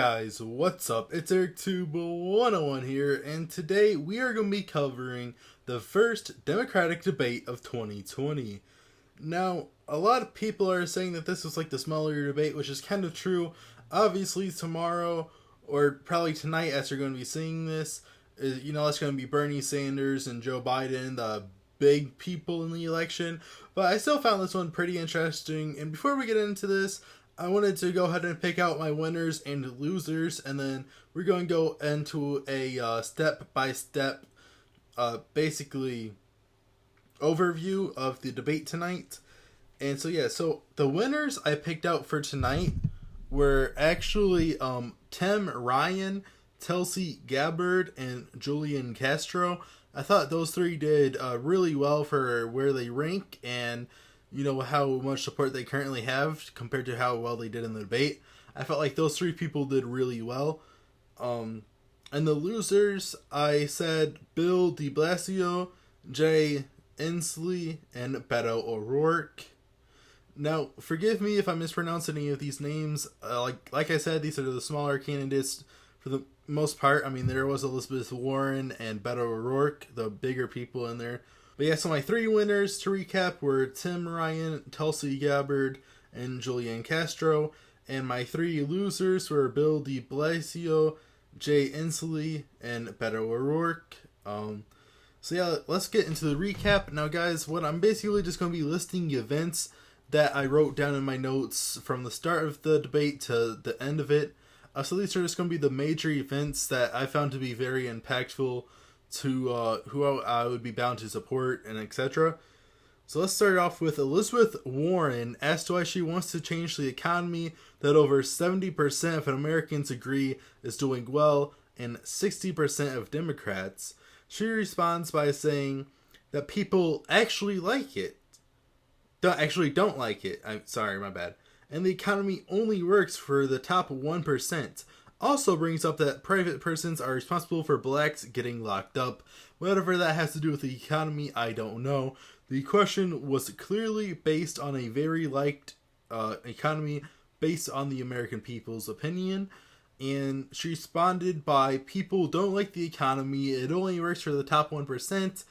guys, what's up? It's EricTube101 here, and today we are going to be covering the first Democratic debate of 2020. Now, a lot of people are saying that this was like the smaller debate, which is kind of true. Obviously, tomorrow, or probably tonight as you're going to be seeing this, it's going to be Bernie Sanders and Joe Biden, the big people in the election. But I still found this one pretty interesting, and before we get into this, I wanted to go ahead and pick out my winners and losers, and then we're going to go into a step-by-step, basically, overview of the debate tonight. And so the winners I picked out for tonight were actually Tim Ryan, Tulsi Gabbard, and Julian Castro. I thought those three did really well for where they rank and how much support they currently have compared to how well they did in the debate. I felt like those three people did really well. And the losers, I said Bill de Blasio, Jay Inslee, and Beto O'Rourke. Now, forgive me if I mispronounce any of these names. Like I said, these are the smaller candidates for the most part. I mean, there was Elizabeth Warren and Beto O'Rourke, the bigger people in there. But yeah, so my three winners to recap were Tim Ryan, Tulsi Gabbard, and Julian Castro. And my three losers were Bill de Blasio, Jay Inslee, and Beto O'Rourke. So yeah, let's get into the recap. Now guys, what I'm basically just going to be listing events that I wrote down in my notes from the start of the debate to the end of it. So these are just going to be the major events that I found to be very impactful to who I would be bound to support and etc. So let's start off with Elizabeth Warren as to why she wants to change the economy that over 70% of Americans agree is doing well and 60% of Democrats. She responds by saying that people actually like it. Don't like it. I'm sorry, my bad. And the economy only works for the top 1%. Also brings up that private persons are responsible for blacks getting locked up. Whatever that has to do with the economy, I don't know. The question was clearly based on a very liked economy based on the American people's opinion. And she responded by people don't like the economy, it only works for the top 1%,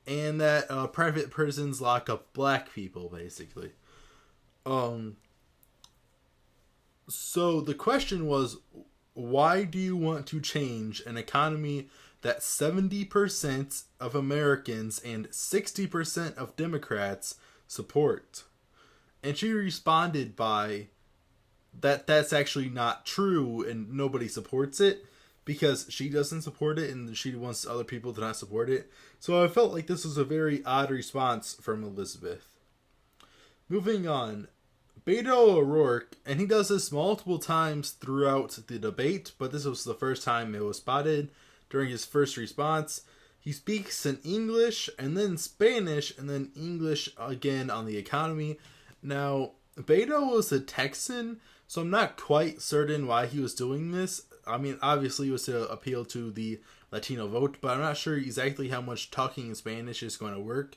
and that private persons lock up black people, basically. So the question was, why do you want to change an economy that 70% of Americans and 60% of Democrats support? And she responded by that's actually not true and nobody supports it because she doesn't support it and she wants other people to not support it. So I felt like this was a very odd response from Elizabeth. Moving on. Beto O'Rourke, and he does this multiple times throughout the debate, but this was the first time it was spotted during his first response. He speaks in English, and then Spanish, and then English again on the economy. Now, Beto was a Texan, so I'm not quite certain why he was doing this. I mean, obviously it was to appeal to the Latino vote, but I'm not sure exactly how much talking in Spanish is going to work,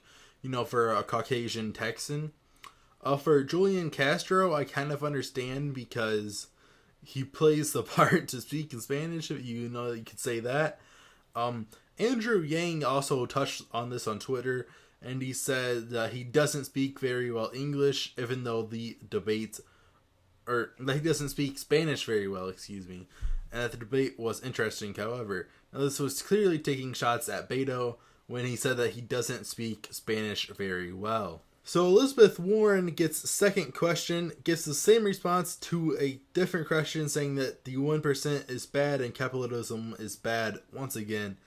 for a Caucasian Texan. For Julian Castro, I kind of understand because he plays the part to speak in Spanish, you could say that. Andrew Yang also touched on this on Twitter, and he said that he doesn't speak very well English, even though the debate, or that he doesn't speak Spanish very well, and that the debate was interesting, however. Now this was clearly taking shots at Beto when he said that he doesn't speak Spanish very well. So Elizabeth Warren gets second question, gets the same response to a different question saying that the 1% is bad and capitalism is bad once again.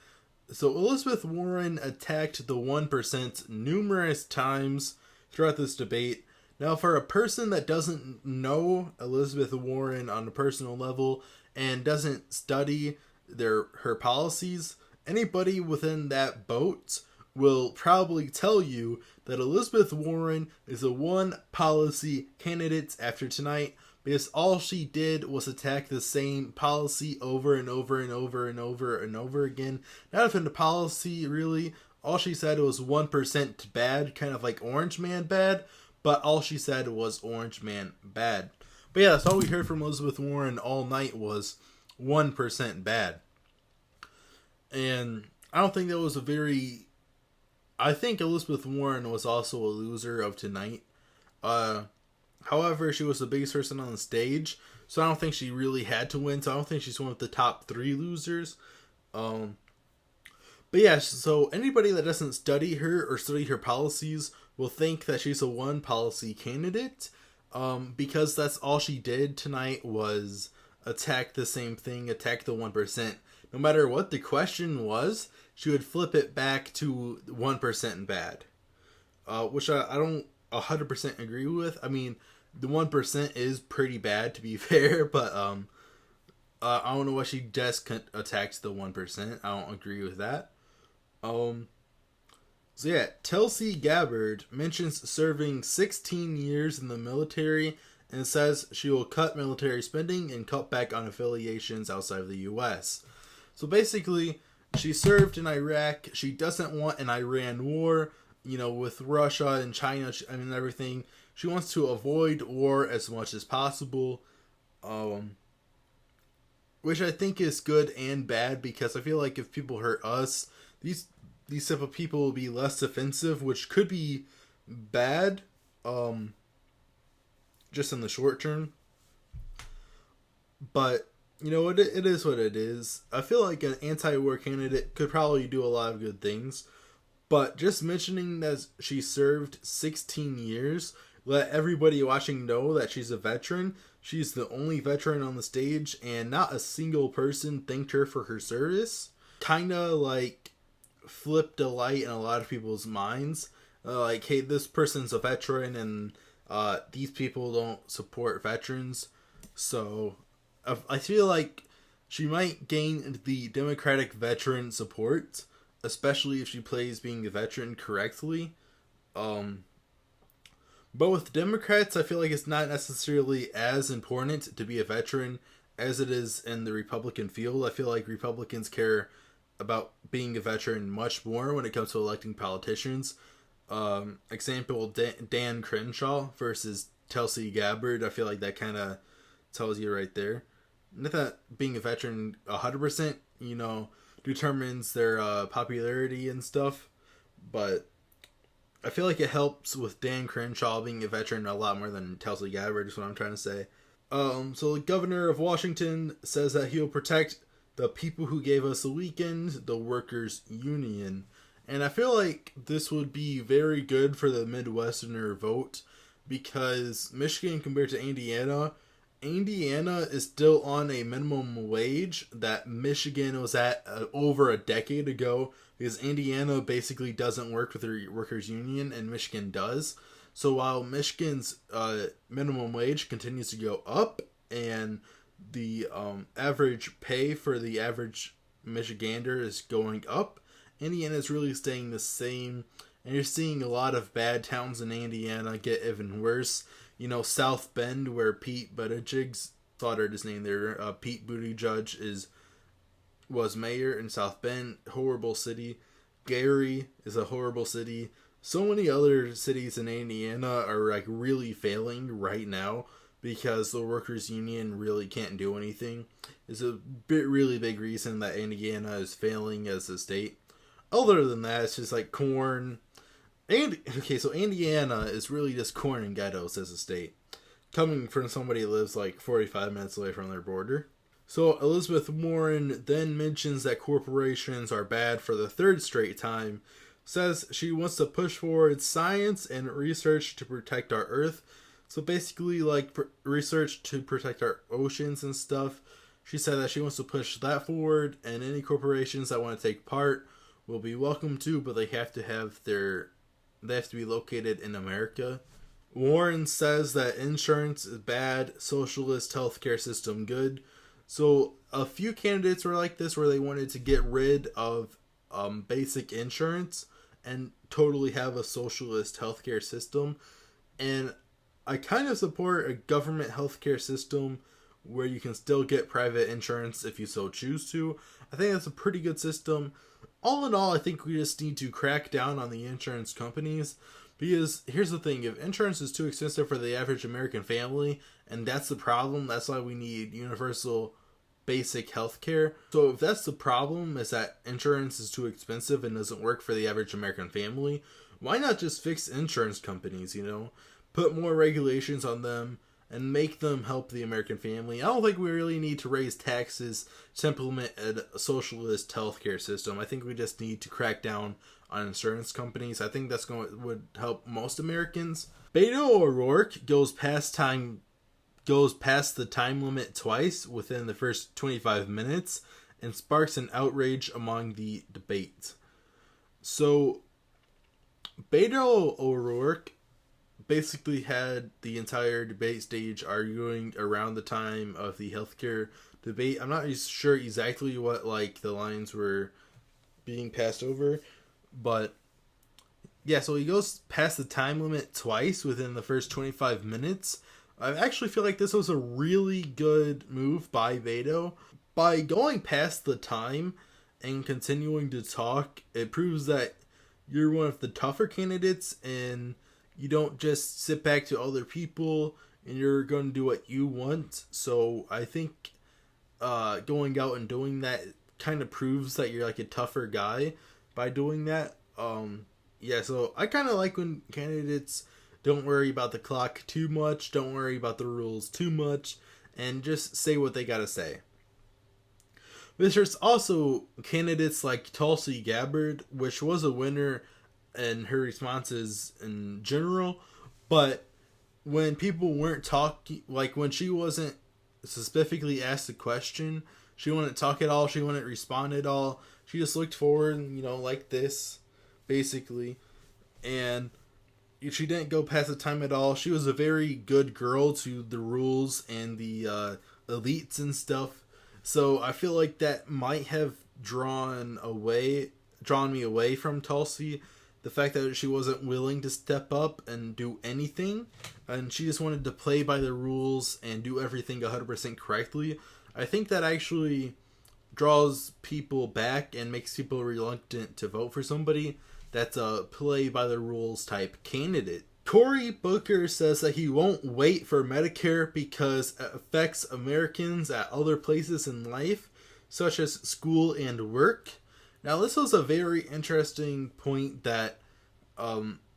So Elizabeth Warren attacked the 1% numerous times throughout this debate. Now for a person that doesn't know Elizabeth Warren on a personal level and doesn't study her policies, anybody within that boat will probably tell you that Elizabeth Warren is a one policy candidate after tonight because all she did was attack the same policy over and over and over and over and over again. Not even the policy, really. All she said was 1% bad, kind of like Orange Man bad, but all she said was Orange Man bad. But yeah, that's all we heard from Elizabeth Warren all night was 1% bad. And I don't think that was a very... I think Elizabeth Warren was also a loser of tonight. However, she was the biggest person on the stage, so I don't think she really had to win. So I don't think she's one of the top 3 losers. But yeah, so anybody that doesn't study her or study her policies will think that she's a one policy candidate, because that's all she did tonight was attack the same thing, attack the 1%. No matter what the question was, she would flip it back to 1% bad, which I don't 100% agree with. I mean, the 1% is pretty bad, to be fair, but I don't know why she just attacks the 1%. I don't agree with that. So yeah, Tulsi Gabbard mentions serving 16 years in the military and says she will cut military spending and cut back on affiliations outside of the U.S. So basically, she served in Iraq. She doesn't want an Iran war, with Russia and China and everything. She wants to avoid war as much as possible, which I think is good and bad, because I feel like if people hurt us, these type of people will be less offensive, which could be bad, just in the short term. But it is what it is. I feel like an anti-war candidate could probably do a lot of good things, but just mentioning that she served 16 years, let everybody watching know that she's a veteran. She's the only veteran on the stage, and not a single person thanked her for her service. Kinda like flipped a light in a lot of people's minds. Like, hey, this person's a veteran, and these people don't support veterans. So I feel like she might gain the Democratic veteran support, especially if she plays being a veteran correctly. But with Democrats, I feel like it's not necessarily as important to be a veteran as it is in the Republican field. I feel like Republicans care about being a veteran much more when it comes to electing politicians. Example, Dan Crenshaw versus Tulsi Gabbard. I feel like that kind of tells you right there. Not that being a veteran 100%, determines their popularity and stuff, but I feel like it helps with Dan Crenshaw being a veteran a lot more than Tulsi Gabbard, is what I'm trying to say. So the governor of Washington says that he'll protect the people who gave us the weekend, the workers' union. And I feel like this would be very good for the Midwesterner vote, because Michigan compared to Indiana is still on a minimum wage that Michigan was at over a decade ago, because Indiana basically doesn't work with the workers' union and Michigan does. So while Michigan's minimum wage continues to go up and the average pay for the average Michigander is going up, Indiana is really staying the same. And you're seeing a lot of bad towns in Indiana get even worse. South Bend, where Pete Buttigieg's, slaughtered his name there, Pete Buttigieg was mayor in South Bend, horrible city. Gary is a horrible city. So many other cities in Indiana are like really failing right now because the workers' union really can't do anything. It's a really big reason that Indiana is failing as a state. Other than that, it's just like corn. So Indiana is really just corn and ghettos as a state, coming from somebody who lives like 45 minutes away from their border. So Elizabeth Warren then mentions that corporations are bad for the third straight time, says she wants to push forward science and research to protect our Earth. So basically, like research to protect our oceans and stuff. She said that she wants to push that forward, and any corporations that want to take part will be welcome to, but they have to be located in America. Warren says that insurance is bad, socialist healthcare system good. So a few candidates were like this, where they wanted to get rid of basic insurance and totally have a socialist healthcare system. And I kind of support a government healthcare system where you can still get private insurance if you so choose to. I think that's a pretty good system. All in all, I think we just need to crack down on the insurance companies, because here's the thing: if insurance is too expensive for the average American family, and that's the problem, that's why we need universal basic health care. So if that's the problem, is that insurance is too expensive and doesn't work for the average American family, why not just fix insurance companies, Put more regulations on them and make them help the American family. I don't think we really need to raise taxes to implement a socialist healthcare system. I think we just need to crack down on insurance companies. I think would help most Americans. Beto O'Rourke goes past the time limit twice within the first 25 minutes and sparks an outrage among the debate. So Beto O'Rourke basically had the entire debate stage arguing around the time of the healthcare debate. I'm not sure exactly what the lines were being passed over, but yeah, so he goes past the time limit twice within the first 25 minutes. I actually feel like this was a really good move by Beto. By going past the time and continuing to talk, it proves that you're one of the tougher candidates and you don't just sit back to other people and you're going to do what you want. So I think going out and doing that kind of proves that you're a tougher guy by doing that. Yeah, so I kind of like when candidates don't worry about the clock too much, don't worry about the rules too much, and just say what they gotta say. But there's also candidates like Tulsi Gabbard, which was a winner in her responses in general, but when people weren't talking, when she wasn't specifically asked a question, she wouldn't talk at all, she wouldn't respond at all, she just looked forward, like this, basically, and she didn't go past the time at all. She was a very good girl to the rules and the elites and stuff. So I feel like that might have drawn me away from Tulsi. The fact that she wasn't willing to step up and do anything, and she just wanted to play by the rules and do everything 100% correctly. I think that actually draws people back and makes people reluctant to vote for somebody that's a play by the rules type candidate. Cory Booker says that he won't wait for Medicare because it affects Americans at other places in life, such as school and work. Now, this was a very interesting point that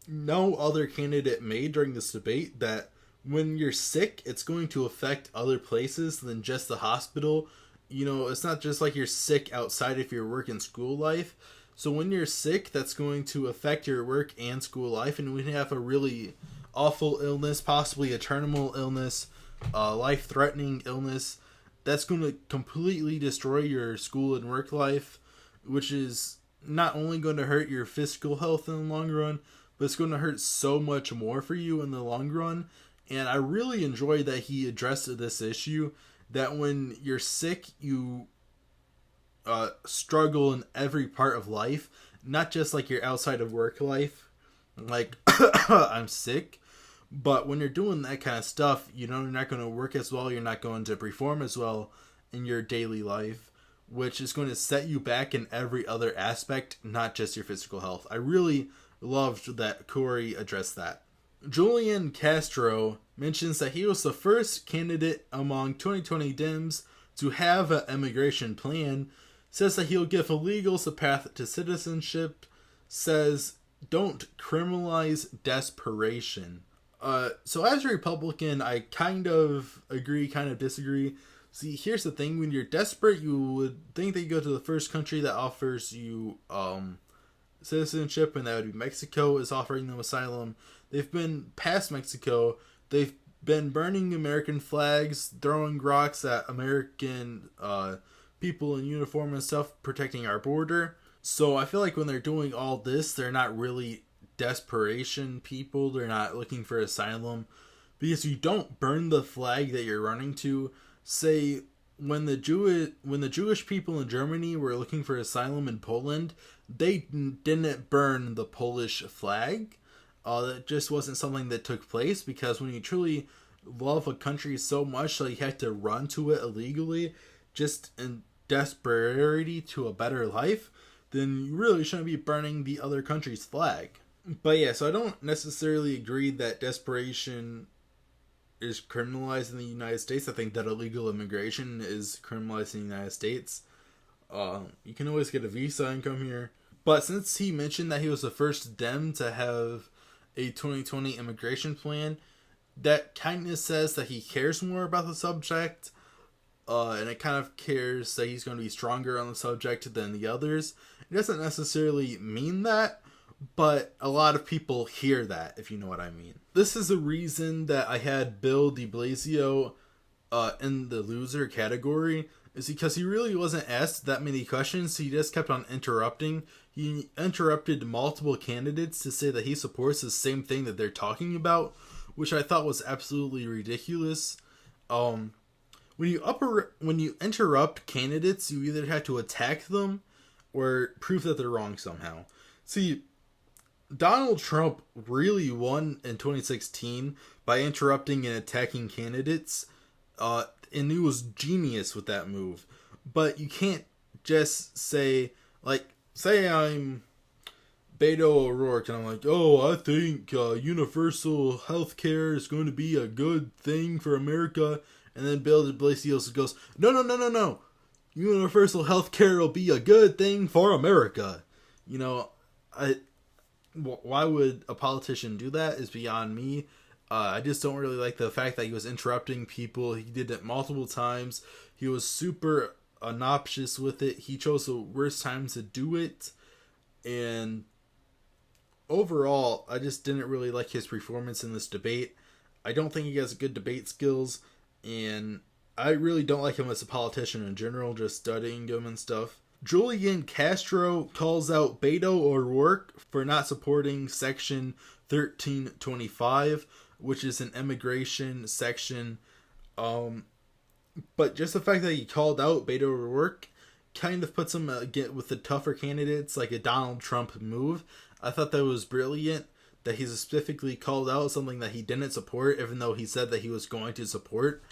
no other candidate made during this debate, that when you're sick, it's going to affect other places than just the hospital. It's not just like you're sick outside of your work and school life. So when you're sick, that's going to affect your work and school life, and when you have a really awful illness, possibly a terminal illness, life-threatening illness, that's going to completely destroy your school and work life, which is not only going to hurt your physical health in the long run, but it's going to hurt so much more for you in the long run. And I really enjoy that he addressed this issue, that when you're sick, you struggle in every part of life, not just your outside of work life, I'm sick, but when you're doing that kind of stuff, you're not going to work as well, you're not going to perform as well in your daily life, which is going to set you back in every other aspect, not just your physical health. I really loved that Cory addressed that. Julian Castro mentions that he was the first candidate among 2020 Dems to have an immigration plan, says that he'll give illegals a path to citizenship, says don't criminalize desperation. So as a Republican, I kind of agree, kind of disagree. See, here's the thing. When you're desperate, you would think that you go to the first country that offers you citizenship, and that would be Mexico, is offering them asylum. They've been past Mexico. They've been burning American flags, throwing rocks at American people in uniform and stuff, protecting our border. So I feel like when they're doing all this, they're not really desperation people. They're not looking for asylum, because you don't burn the flag that you're running to. Say when the Jewish people in Germany were looking for asylum in Poland, they didn't burn the Polish flag. That just wasn't something that took place, because when you truly love a country so much that you have to run to it illegally, just in desperation to a better life, then you really shouldn't be burning the other country's flag. But yeah, so I don't necessarily agree that desperation is criminalized in the United States. I think that illegal immigration is criminalized in the United States. You can always get a visa and come here. But since he mentioned that he was the first Dem to have a 2020 immigration plan, that kind of says that he cares more about the subject. And it kind of cares that he's going to be stronger on the subject than the others. It doesn't necessarily mean that, but a lot of people hear that, if you know what I mean. This is the reason that I had Bill de Blasio in the loser category, is because he really wasn't asked that many questions. He just kept on interrupting. He interrupted multiple candidates to say that he supports the same thing that they're talking about, which I thought was absolutely ridiculous. When you interrupt candidates, you either have to attack them or prove that they're wrong somehow. See, Donald Trump really won in 2016 by interrupting and attacking candidates, and he was genius with that move. But you can't just say I'm Beto O'Rourke, and I'm like, oh, I think universal health care is going to be a good thing for America. And then Bill de Blasio goes, no. Universal health care will be a good thing for America. You know, why would a politician do that is beyond me. I just don't really like the fact that he was interrupting people. He did it multiple times. He was super obnoxious with it. He chose the worst times to do it. And overall, I just didn't really like his performance in this debate. I don't think he has good debate skills. And I really don't like him as a politician in general, just studying him and stuff. Julian Castro calls out Beto O'Rourke for not supporting Section 1325, which is an immigration section. But just the fact that he called out Beto O'Rourke kind of puts him with the tougher candidates, like a Donald Trump move. I thought that was brilliant that he specifically called out something that he didn't support, even though he said that he was going to support,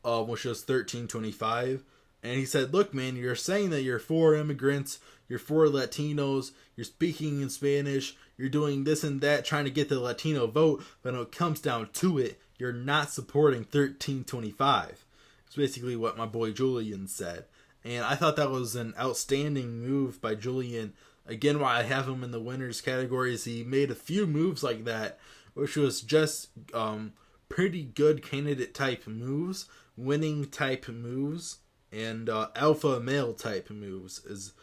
which was 1325. And he said, look, man, you're saying that you're for immigrants, you're for Latinos, you're speaking in Spanish, you're doing this and that, trying to get the Latino vote, but when it comes down to it, you're not supporting 1325. It's basically what my boy Julian said. And I thought that was an outstanding move by Julian. Again, why I have him in the winners category is he made a few moves like that, which was just pretty good candidate type moves, winning type moves, and alpha male type moves is,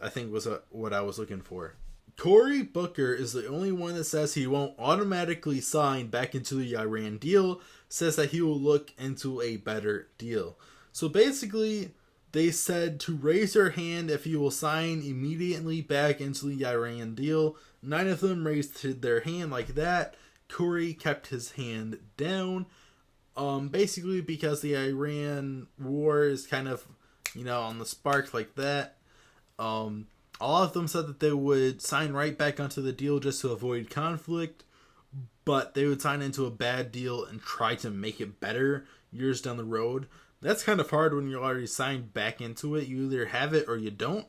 I think, was what I was looking for. Cory Booker is the only one that says he won't automatically sign back into the Iran deal, says that he will look into a better deal. So basically, they said to raise their hand if he will sign immediately back into the Iran deal. 9 of them raised their hand like that. Cory kept his hand down. Basically because the Iran war is kind of, on the spark like that. All of them said that they would sign right back onto the deal just to avoid conflict, but they would sign into a bad deal and try to make it better years down the road. That's kind of hard when you're already signed back into it. You either have it or you don't.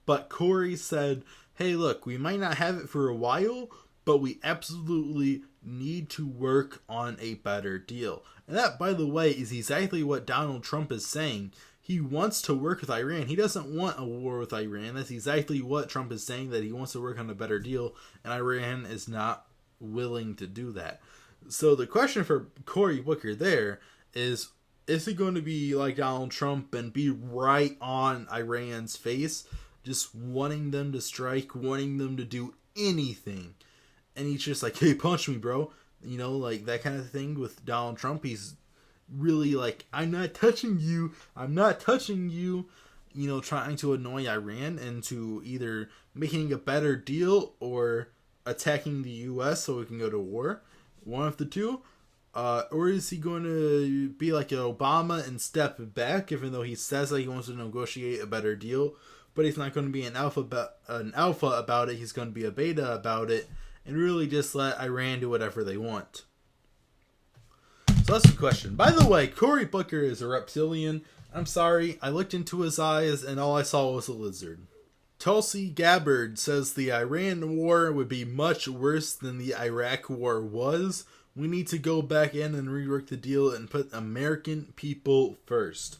But Cory said, hey, look, we might not have it for a while, but we absolutely need to work on a better deal. And that, by the way, is exactly what Donald Trump is saying. He wants to work with Iran. He doesn't want a war with Iran. That's exactly what Trump is saying, that he wants to work on a better deal, and Iran is not willing to do that. So the question for Cory Booker there is he going to be like Donald Trump and be right on Iran's face, just wanting them to strike, wanting them to do anything? And he's just like, hey, punch me, bro. Like that kind of thing with Donald Trump. He's really like, I'm not touching you, trying to annoy Iran into either making a better deal or attacking the U.S. so we can go to war. One of the two. Or is he going to be like Obama and step back, even though he says that he wants to negotiate a better deal, but he's not going to be an alpha about it. He's going to be a beta about it, and really just let Iran do whatever they want. So that's the question. By the way, Cory Booker is a reptilian. I'm sorry, I looked into his eyes and all I saw was a lizard. Tulsi Gabbard says the Iran war would be much worse than the Iraq war was, We need to go back in and rework the deal and put American people first.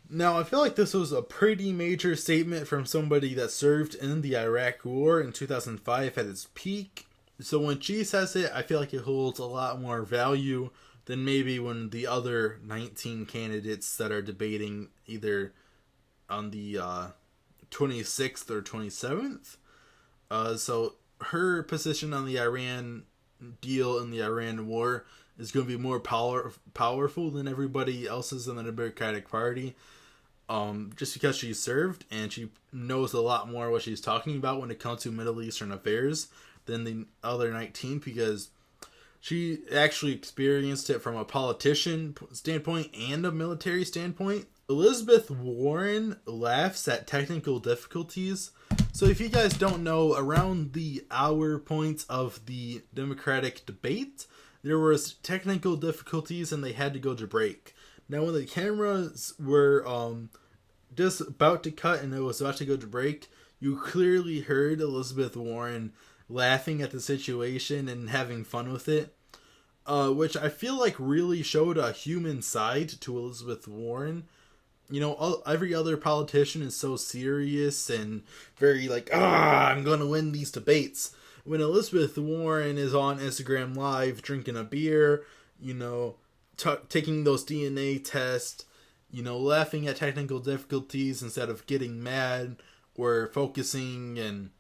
Now, I feel like this was a pretty major statement from somebody that served in the Iraq War in 2005 at its peak. So when she says it, I feel like it holds a lot more value than maybe when the other 19 candidates that are debating either on the 26th or 27th. So her position on the Iran deal and the Iran war is going to be more powerful than everybody else's in the Democratic Party. Just because she served and she knows a lot more what she's talking about when it comes to Middle Eastern affairs than the other 19, because she actually experienced it from a politician standpoint and a military standpoint. Elizabeth Warren laughs at technical difficulties. So if you guys don't know, around the hour point of the Democratic debate, there was technical difficulties and they had to go to break. Now when the cameras were just about to cut and it was about to go to break, you clearly heard Elizabeth Warren laughing at the situation and having fun with it, which I feel like really showed a human side to Elizabeth Warren. You know, every other politician is so serious and very like, I'm going to win these debates. When Elizabeth Warren is on Instagram Live drinking a beer, you know, taking those DNA tests, you know, laughing at technical difficulties instead of getting mad or focusing and,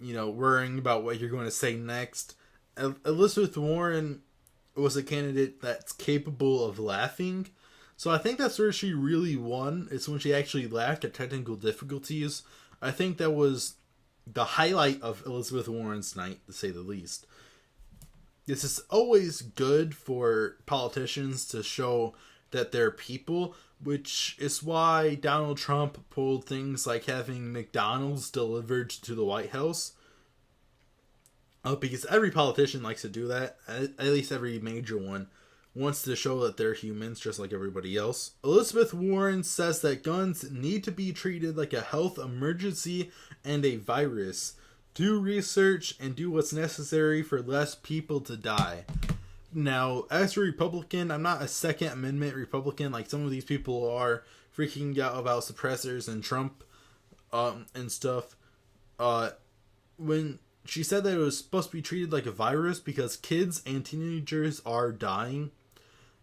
you know, worrying about what you're going to say next. Elizabeth Warren was a candidate that's capable of laughing. So I think that's where she really won. It's when she actually laughed at technical difficulties. I think that was the highlight of Elizabeth Warren's night, to say the least. This is always good for politicians to show that they're people, which is why Donald Trump pulled things like having McDonald's delivered to the White House. Because every politician likes to do that, at least every major one wants to show that they're humans just like everybody else. Elizabeth Warren says that guns need to be treated like a health emergency and a virus. Do research and do what's necessary for less people to die. Now, as a Republican, I'm not a Second Amendment Republican like some of these people are, freaking out about suppressors and Trump and stuff. When she said that it was supposed to be treated like a virus because kids and teenagers are dying.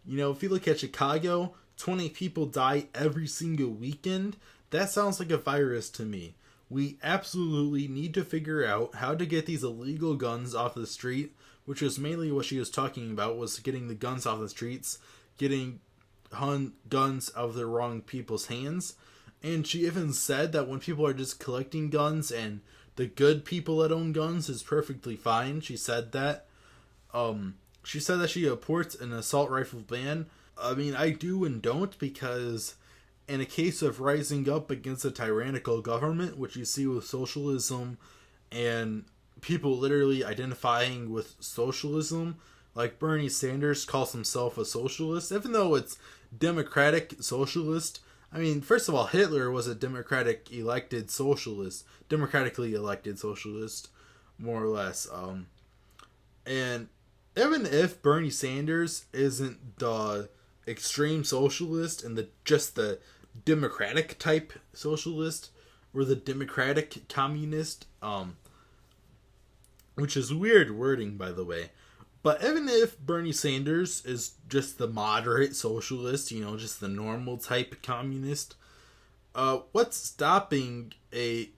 You know, if you look at Chicago, 20 people die every single weekend. That sounds like a virus to me. We absolutely need to figure out how to get these illegal guns off the street, which is mainly what she was talking about, was getting the guns off the streets, getting guns out of the wrong people's hands. And she even said that when people are just collecting guns and the good people that own guns is perfectly fine. She said that. She said that she supports an assault rifle ban. I mean, I do and don't, because in a case of rising up against a tyrannical government, which you see with socialism and people literally identifying with socialism, like Bernie Sanders calls himself a socialist, even though it's democratic socialist. I mean, first of all, Hitler was a democratically elected socialist, more or less. And even if Bernie Sanders isn't the extreme socialist and just the democratic type socialist, or the democratic communist, which is weird wording, by the way. But even if Bernie Sanders is just the moderate socialist, you know, just the normal type communist, what's stopping a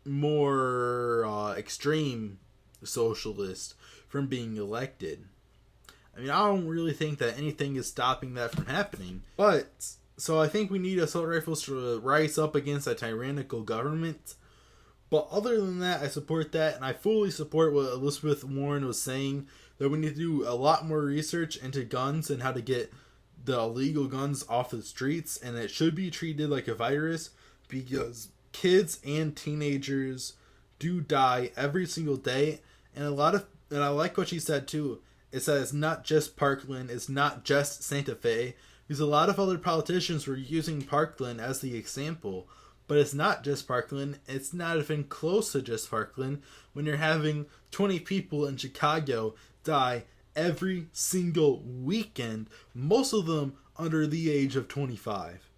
more extreme socialist from being elected? I mean, I don't really think that anything is stopping that from happening. But, so I think we need assault rifles to rise up against a tyrannical government. But other than that, I support that, and I fully support what Elizabeth Warren was saying, that we need to do a lot more research into guns and how to get the illegal guns off the streets, and it should be treated like a virus, because kids and teenagers do die every single day, and I like what she said too. It says not just Parkland, it's not just Santa Fe, because a lot of other politicians were using Parkland as the example. But it's not just Parkland. It's not even close to just Parkland when you're having 20 people in Chicago die every single weekend, most of them under the age of 25.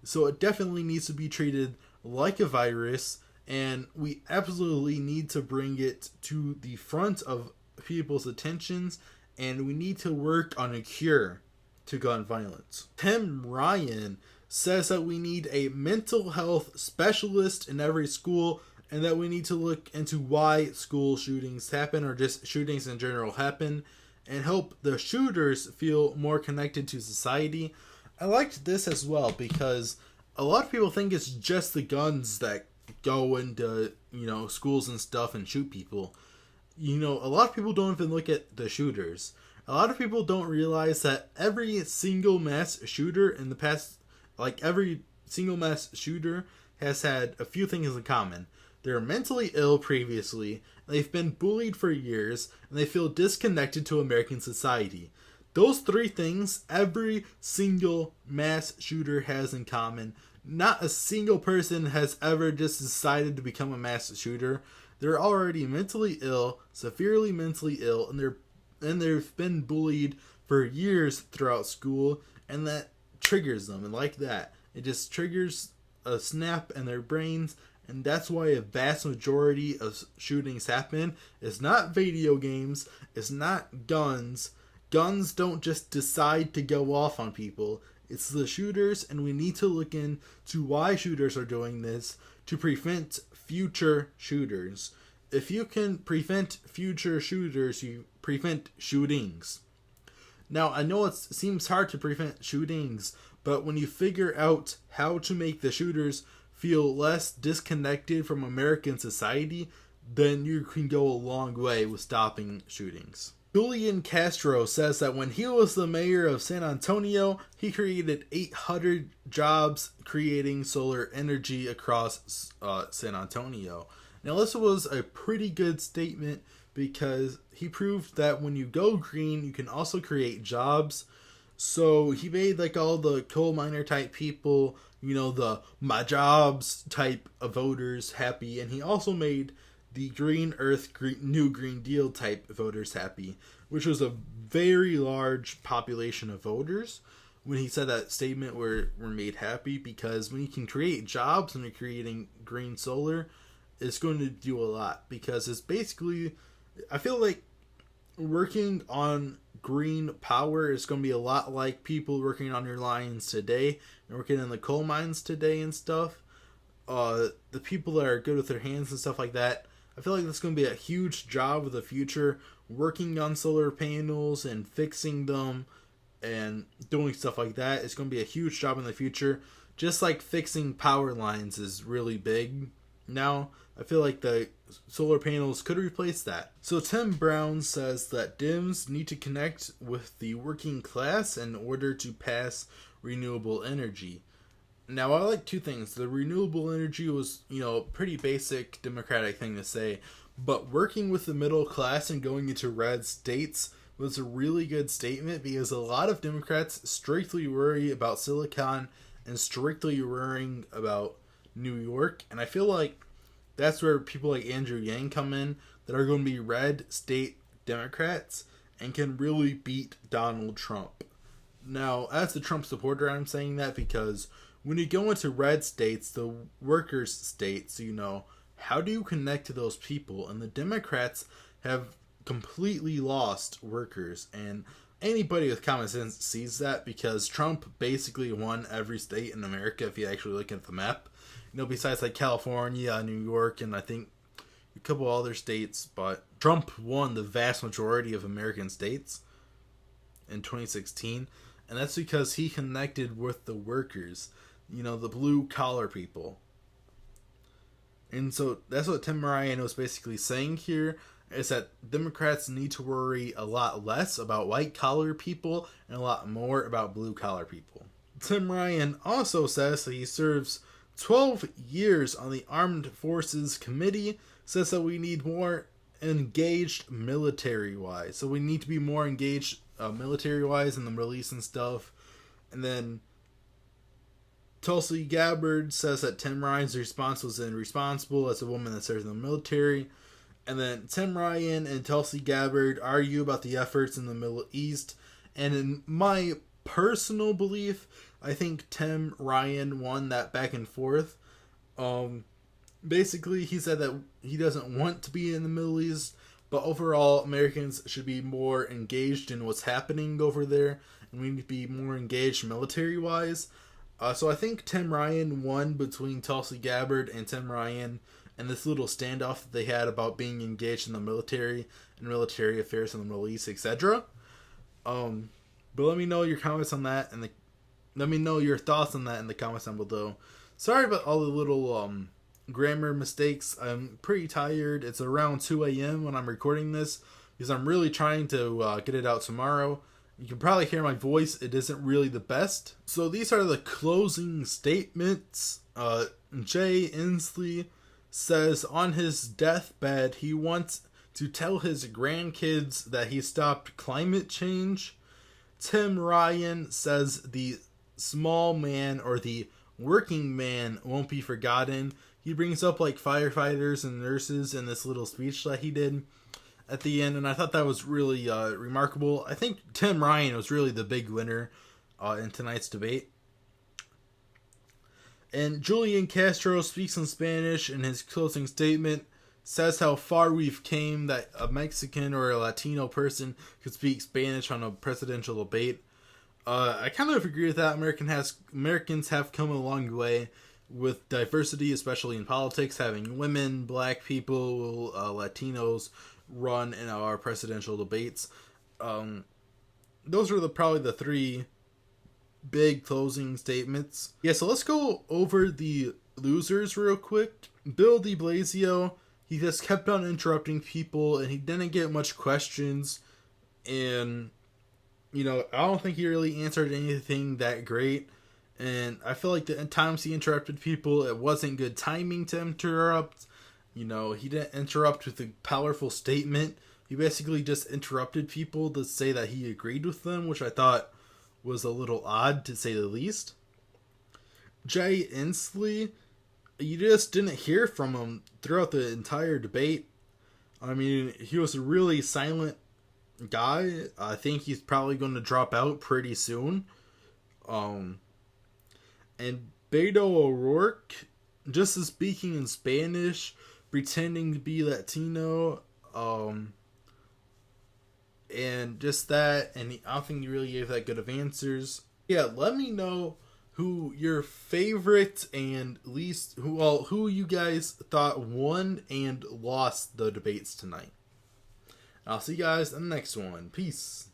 So it definitely needs to be treated like a virus, and we absolutely need to bring it to the front of people's attentions, and we need to work on a cure to gun violence. Tim Ryan says that we need a mental health specialist in every school, and that we need to look into why school shootings happen, or just shootings in general happen, and help the shooters feel more connected to society. I liked this as well because a lot of people think it's just the guns that go into, schools and stuff and shoot people. A lot of people don't even look at the shooters. A lot of people don't realize that every single mass shooter in the past, every single mass shooter has had a few things in common. They're mentally ill previously, they've been bullied for years, and they feel disconnected to American society. Those three things every single mass shooter has in common. Not a single person has ever just decided to become a mass shooter. They're already mentally ill, severely mentally ill, and they've been bullied for years throughout school, and that triggers them. And like that, it just triggers a snap in their brains, and that's why a vast majority of shootings happen. It's not video games, it's not guns. Guns don't just decide to go off on people. It's the shooters, and we need to look into why shooters are doing this to prevent future shooters. If you can prevent future shooters, you prevent shootings. Now, I know it seems hard to prevent shootings, but when you figure out how to make the shooters feel less disconnected from American society, then you can go a long way with stopping shootings. Julian Castro says that when he was the mayor of San Antonio, he created 800 jobs creating solar energy across San Antonio. Now, this was a pretty good statement because he proved that when you go green, you can also create jobs. So he made all the coal miner type people, the my jobs type of voters happy, and he also made the Green Earth, New Green Deal type voters happy, which was a very large population of voters. When he said that statement, were made happy, because when you can create jobs and you're creating green solar, it's going to do a lot, because it's basically, I feel like working on green power is going to be a lot like people working on your lines today and working in the coal mines today and stuff. The people that are good with their hands and stuff like that, I feel like that's going to be a huge job of the future, working on solar panels and fixing them and doing stuff like that. It's going to be a huge job in the future, just like fixing power lines is really big now. I feel like the solar panels could replace that. So Tim Brown says that Dems need to connect with the working class in order to pass renewable energy. Now, I like two things. The renewable energy was, pretty basic Democratic thing to say, but working with the middle class and going into red states was a really good statement, because a lot of Democrats strictly worry about Silicon and strictly worrying about New York, and I feel like that's where people like Andrew Yang come in, that are going to be red state Democrats and can really beat Donald Trump. Now, as the Trump supporter, I'm saying that because when you go into red states, the workers' states, how do you connect to those people? And the Democrats have completely lost workers, and anybody with common sense sees that, because Trump basically won every state in America if you actually look at the map. Besides California, New York, and I think a couple other states, but Trump won the vast majority of American states in 2016, and that's because he connected with the workers, the blue collar people. And so that's what Tim Ryan was basically saying here, is that Democrats need to worry a lot less about white collar people and a lot more about blue collar people. Tim Ryan also says that he serves 12 years on the Armed Forces Committee, says that we need more engaged military-wise. So we need to be more engaged military-wise in the Middle East and stuff. And then Tulsi Gabbard says that Tim Ryan's response was irresponsible as a woman that serves in the military. And then Tim Ryan and Tulsi Gabbard argue about the efforts in the Middle East. And in my personal belief, I think Tim Ryan won that back and forth. Basically, he said that he doesn't want to be in the Middle East, but overall, Americans should be more engaged in what's happening over there, and we need to be more engaged military-wise. So I think Tim Ryan won between Tulsi Gabbard and Tim Ryan, and this little standoff that they had about being engaged in the military and military affairs in the Middle East, etc. But let me know your comments on that, and let me know your thoughts on that in the comments down below. Sorry about all the little grammar mistakes. I'm pretty tired. It's around 2 a.m. when I'm recording this because I'm really trying to get it out tomorrow. You can probably hear my voice. It isn't really the best. So these are the closing statements. Jay Inslee says on his deathbed he wants to tell his grandkids that he stopped climate change. Tim Ryan says the small man or the working man won't be forgotten. He brings up like firefighters and nurses in this little speech that he did at the end, and I thought that was really remarkable. I think Tim Ryan was really the big winner in tonight's debate. And Julian Castro speaks in Spanish in his closing statement, says how far we've came that a Mexican or a Latino person could speak Spanish on a presidential debate. I kind of agree with that. Americans have come a long way with diversity, especially in politics, having women, black people, Latinos run in our presidential debates. Those are probably the three big closing statements. Yeah, so let's go over the losers real quick. Bill de Blasio, he just kept on interrupting people, and he didn't get much questions, and I don't think he really answered anything that great. And I feel like the times he interrupted people, it wasn't good timing to interrupt. He didn't interrupt with a powerful statement. He basically just interrupted people to say that he agreed with them, which I thought was a little odd, to say the least. Jay Inslee, you just didn't hear from him throughout the entire debate. I mean, he was a really silent guy. I think he's probably going to drop out pretty soon. And Beto O'Rourke, just speaking in Spanish, pretending to be Latino, and just that, and I don't think he really gave that good of answers. Yeah, let me know who your favorite and least, who you guys thought won and lost the debates tonight. I'll see you guys in the next one. Peace.